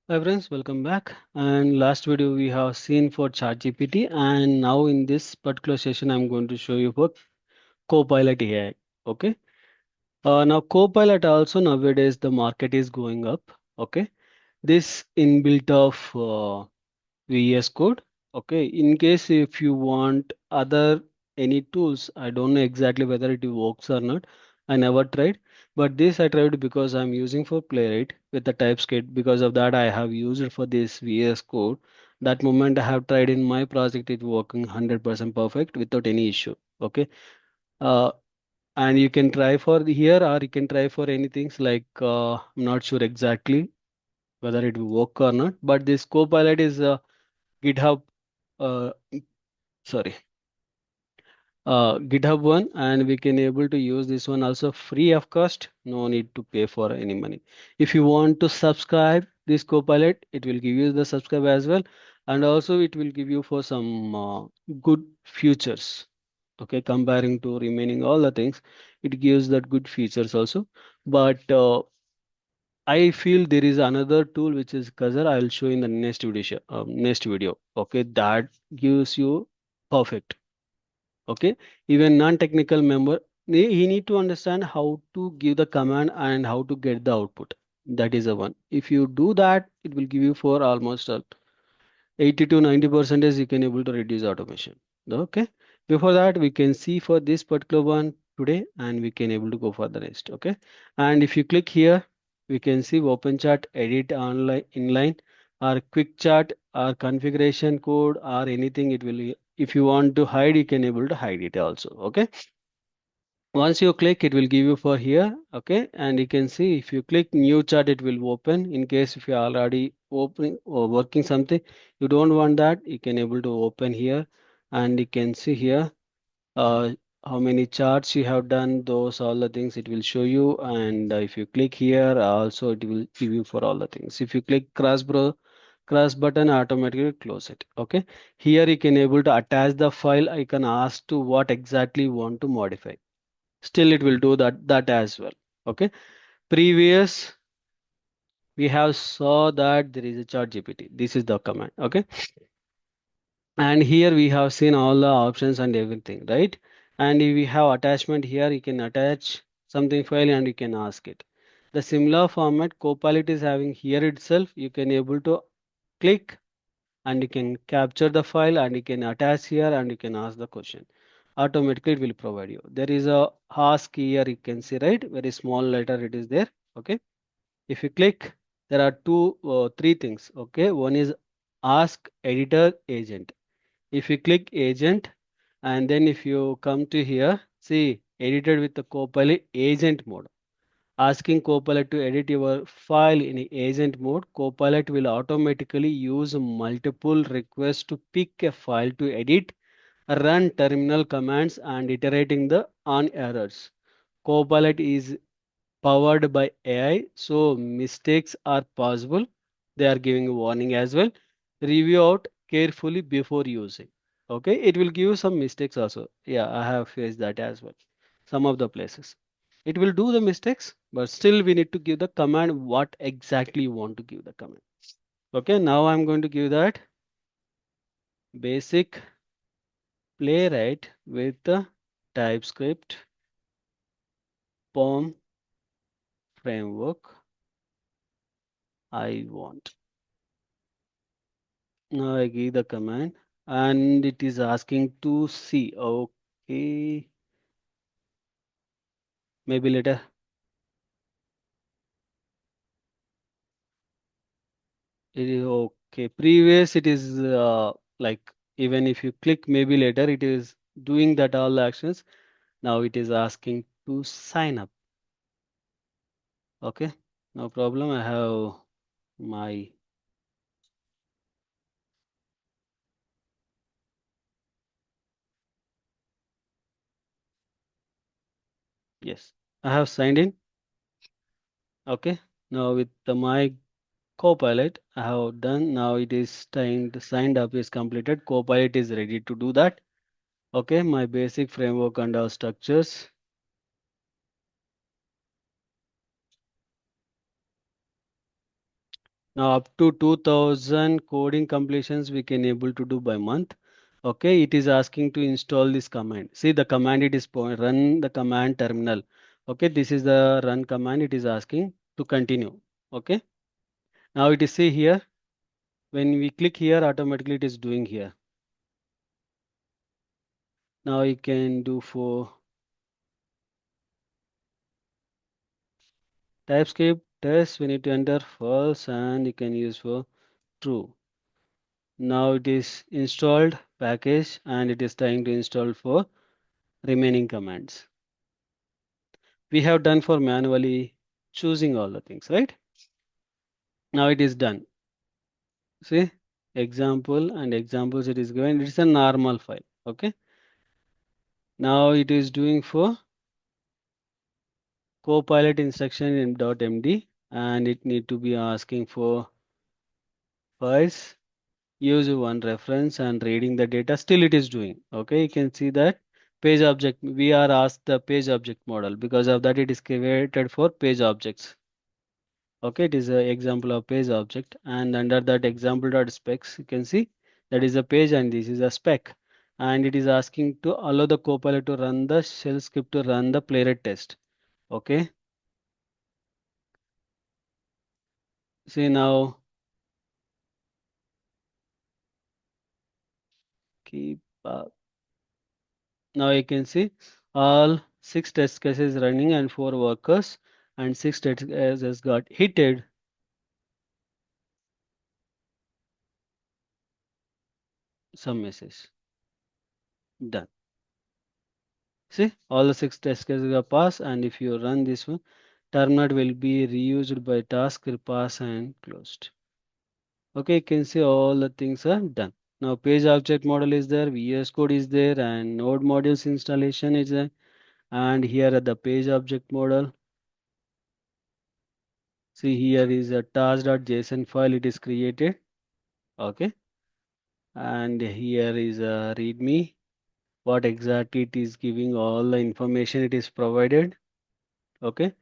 Hi friends, welcome back. And last video we have seen for ChatGPT, and now in this particular session I'm going to show you for Copilot AI. Okay. Now Copilot also nowadays the market is going up. Okay. This inbuilt of VS Code. Okay. In case if you want other any tools, I don't know exactly whether it works or not. I never tried, but this I tried because I'm using for Playwright with the TypeScript. Because of that, I have used it for this VS Code. That moment I have tried in my project, it working 100% perfect without any issue. Okay. Uh, and you can try for here or you can try for anything like I'm not sure exactly whether it will work or not. But this Copilot is GitHub. Uh, sorry GitHub one, and we can able to use this one also free of cost. No need to pay for any money. If you want to subscribe this Copilot, it will give you the subscribe as well, and also it will give you for some good features. Okay, comparing to remaining all the things, it gives that good features also. But I feel there is another tool which is Kazar. I'll show in the next video. Next video. Okay, that gives you perfect. Okay, even non-technical member he need to understand how to give the command and how to get the output. That is the one. If you do that, it will give you for almost 80 to 90 percentage you can able to reduce automation. Okay, before that we can see for this particular one today, and we can able to go for the rest. Okay, and if you click here, we can see open chart, edit online inline, or quick chart, or configuration code, or anything. It will, if you want to hide, you can able to hide it also. Okay, once you click, it will give you for here. Okay, and you can see if you click new chart, it will open. In case if you are already opening or working something, you don't want that, you can able to open here, and you can see here uh, how many charts you have done, those all the things it will show you. And if you click here, also it will give you for all the things. If you click cross button, automatically close it. Okay, here you can able to attach the file. I can ask to what exactly you want to modify, still it will do that as well. Okay, previous we have saw that there is a chart gpt, this is the command. Okay, and here we have seen all the options and everything, right? And if we have attachment here, you can attach something file and you can ask it. The similar format Copilot is having here itself, you can able to click and you can capture the file and you can attach here and you can ask the question. Automatically it will provide you. There is a ask here, you can see, right? Very small letter it is there. Okay, if you click, there are three things. Okay, one is ask editor agent. If you click agent, and then if you come to here, see edited with the Copilot agent mode. Asking Copilot to edit your file in agent mode, Copilot will automatically use multiple requests to pick a file to edit, run terminal commands, and iterating the on errors. Copilot is powered by AI, so mistakes are possible. They are giving a warning as well. Review out carefully before using. Okay, it will give you some mistakes also. Yeah, I have faced that as well. Some of the places. It will do the mistakes, but still we need to give the command what exactly you want to give the command. Okay, now I'm going to give that basic playwright with the TypeScript POM framework I want. Now I give the command and it is asking to see. Okay, maybe later. It is okay. Previous it is like even if you click maybe later, it is doing that all the actions. Now it is asking to sign up. Okay, no problem. I have my, yes, I have signed in. Okay, now with my Copilot, I have done. Now it is signed up is completed. Copilot is ready to do that. Okay, my basic framework and our structures. Now up to 2000 coding completions we can able to do by month. Okay, it is asking to install this command. See the command it is run the command terminal. Okay, this is the run command it is asking to continue. Okay, now it is see here when we click here automatically it is doing here. Now you can do for TypeScript test we need to enter false and you can use for true. Now it is installed package and it is trying to install for remaining commands. We have done for manually choosing all the things, right? Now it is done. See, example and examples it is given. It's a normal file. Okay. Now it is doing for Copilot instruction in .md and it need to be asking for files, use one reference and reading the data. Still it is doing. Okay. You can see that page object. We are asked the page object model because of that it is created for page objects. Okay, it is an example of page object and under that example dot specs you can see that is a page and this is a spec and it is asking to allow the copilot to run the shell script to run the playwright test. Okay, see now keep now you can see all 6 test cases running and 4 workers and 6 test cases got hitted. Some message done. See all the 6 test cases are passed and if you run this one terminal will be reused by task pass and closed. Okay, you can see all the things are done. Now page object model is there, VS Code is there, and node modules installation is there. And here are the page object model. See here is a task.json file it is created. Okay, and here is a readme. What exactly it is giving all the information it is provided. Okay,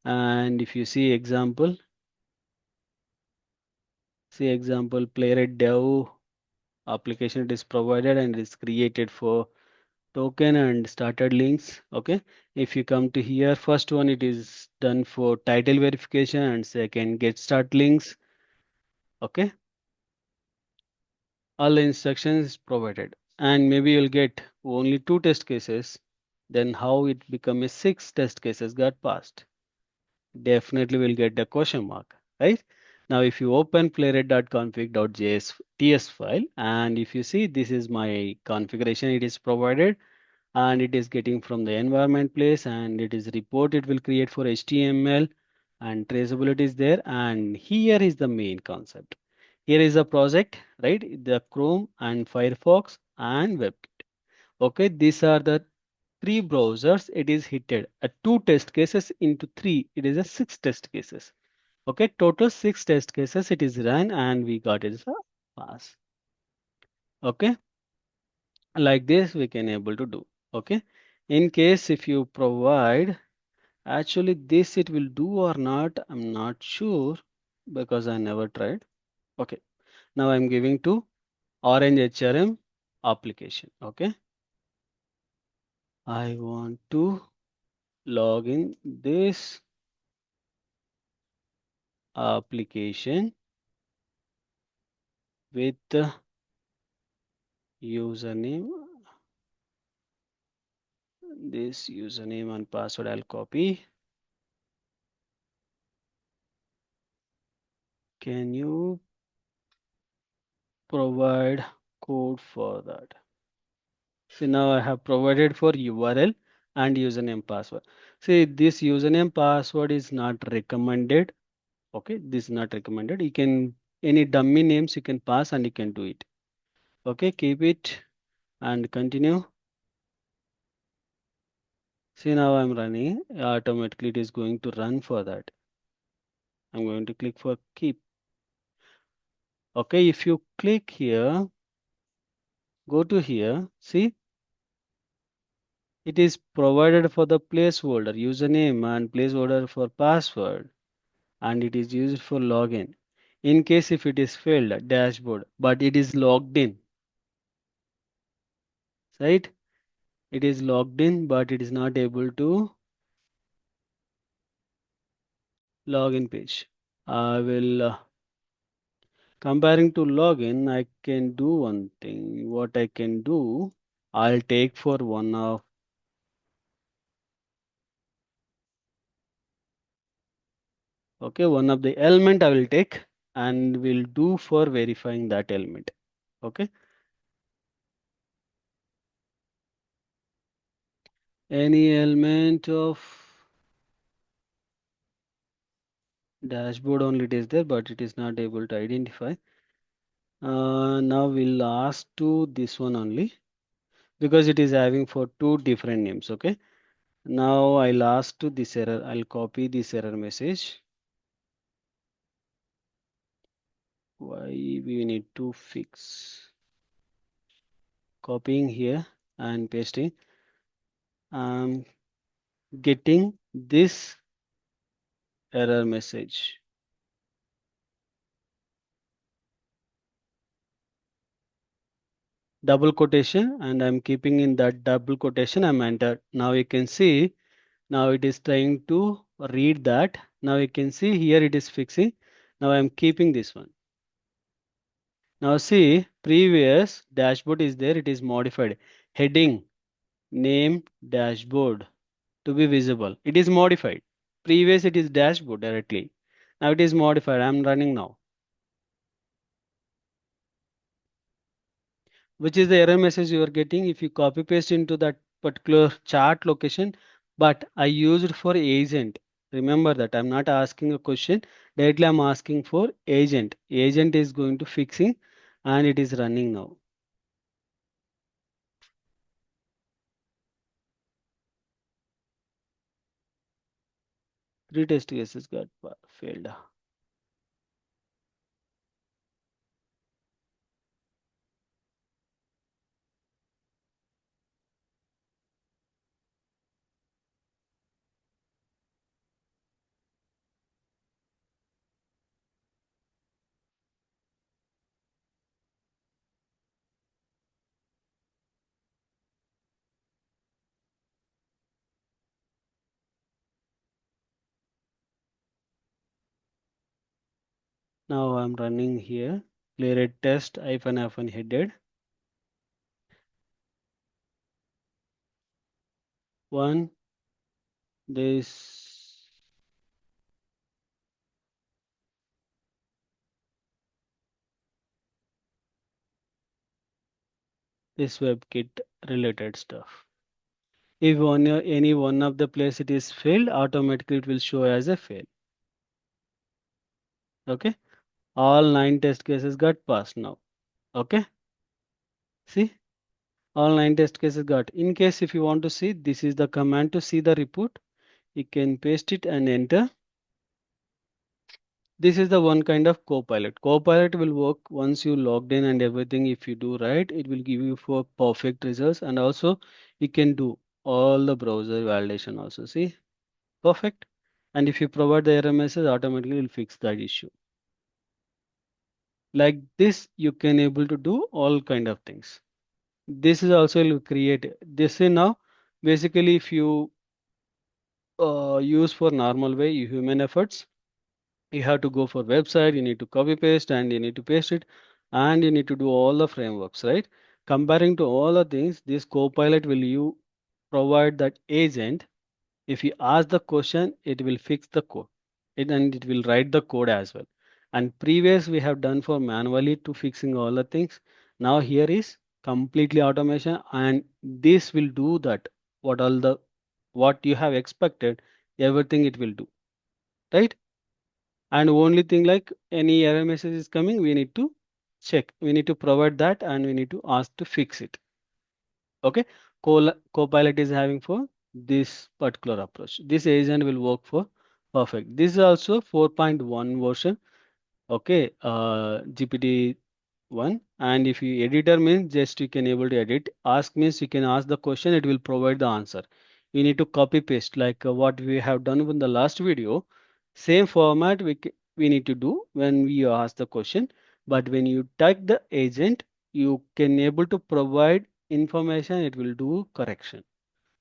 and if you see example playwright dev application it is provided and it is created for token and started links. Okay, if you come to here first one it is done for title verification and second get start links. Okay, all the instructions is provided and maybe you'll get only 2 test cases, then how it become a 6 test cases got passed? Definitely will get a question mark, right? Now if you open playwright.config.js ts file and if you see this is my configuration it is provided and it is getting from the environment place and it is report it will create for HTML and traceability is there and here is the main concept. Here is the project, right? The Chrome and Firefox and WebKit. Okay, these are the 3 browsers it is hitted. A 2 test cases into 3, it is a 6 test cases. Okay, total 6 test cases it is run and we got it as a pass. Okay, like this we can able to do. Okay, in case if you provide actually this it will do or not I'm not sure because I never tried. Okay, now I'm giving to orange HRM application. Okay, I want to log in this application with the username, this username and password I'll copy. Can you provide code for that? See now I have provided for URL and username password. See this username password is not recommended. Okay, this is not recommended. You can any dummy names you can pass and you can do it. Okay, keep it and continue. See now I'm running automatically it is going to run for that. I'm going to click for keep. Okay, if you click here, go to here, see it is provided for the placeholder username and placeholder for password and it is used for login. In case if it is failed, dashboard, but it is logged in, right? It is logged in, but it is not able to log in page. I will comparing to login, I can do one thing. What I can do, I'll take for one of one of the element I will take and will do for verifying that element. Okay. Any element of dashboard only it is there, but it is not able to identify. Now we'll ask to this one only because it is having for two different names. Okay. Now I'll ask to this error. I'll copy this error message. Why we need to fix copying here and pasting. I'm getting this error message. Double quotation, and I'm keeping in that double quotation. I'm entered. Now you can see, now it is trying to read that. Now you can see here it is fixing. Now I'm keeping this one. Now see, previous dashboard is there. It is modified. Heading, name, dashboard to be visible. It is modified. Previous it is dashboard directly. Now it is modified. I'm running now. Which is the error message you are getting if you copy paste into that particular chart location. But I used for agent. Remember that I'm not asking a question. Directly I'm asking for agent. Agent is going to fixing and it is running now. Three test cases got failed. Now I'm running here. Playwright test -hyphen headed. One, this WebKit related stuff. If any one of the place it is failed, automatically it will show as a fail. Okay. All 9 test cases got passed now. Okay. See, all 9 test cases got. In case if you want to see, this is the command to see the report. You can paste it and enter. This is the one kind of Copilot. Copilot will work once you logged in and everything. If you do right, it will give you for perfect results. And also you can do all the browser validation also. See, perfect. And if you provide the error message, automatically it will fix that issue. Like this, you can able to do all kind of things. This is also will create this is now basically if you use for normal way human efforts, you have to go for website, you need to copy paste and you need to paste it and you need to do all the frameworks, right? Comparing to all the things, this Copilot will you provide that agent. If you ask the question, it will fix the code and it will write the code as well. And previous we have done for manually to fixing all the things. Now here is completely automation and this will do that what you have expected, everything it will do, right? And only thing like any error message is coming, we need to check. We need to provide that and we need to ask to fix it. Okay. Copilot is having for this particular approach. This agent will work for perfect. This is also 4.1 version. Okay. GPT 1. And if you editor means just you can able to edit. Ask means you can ask the question, it will provide the answer. You need to copy paste like what we have done in the last video. Same format we need to do when we ask the question. But when you tag the agent, you can able to provide information, it will do correction.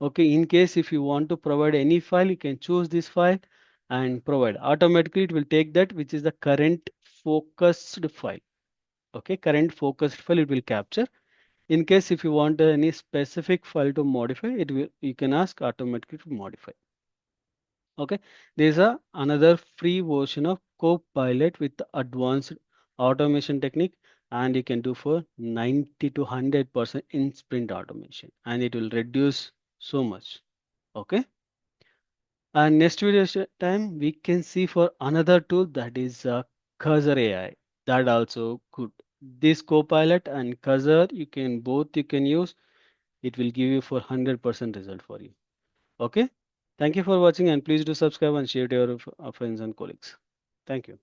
Okay, in case if you want to provide any file, you can choose this file and provide. Automatically, it will take that which is the current focused file. Okay, current focused file it will capture. In case if you want any specific file to modify, it will you can ask automatically to modify. Okay, there's a another free version of Copilot with the advanced automation technique, and you can do for 90 to 100% in sprint automation, and it will reduce so much. Okay. And next video time we can see for another tool that is Cursor AI. That also good. This Copilot and Cursor you can both you can use. It will give you for 100% result for you. Okay. Thank you for watching and please do subscribe and share to your friends and colleagues. Thank you.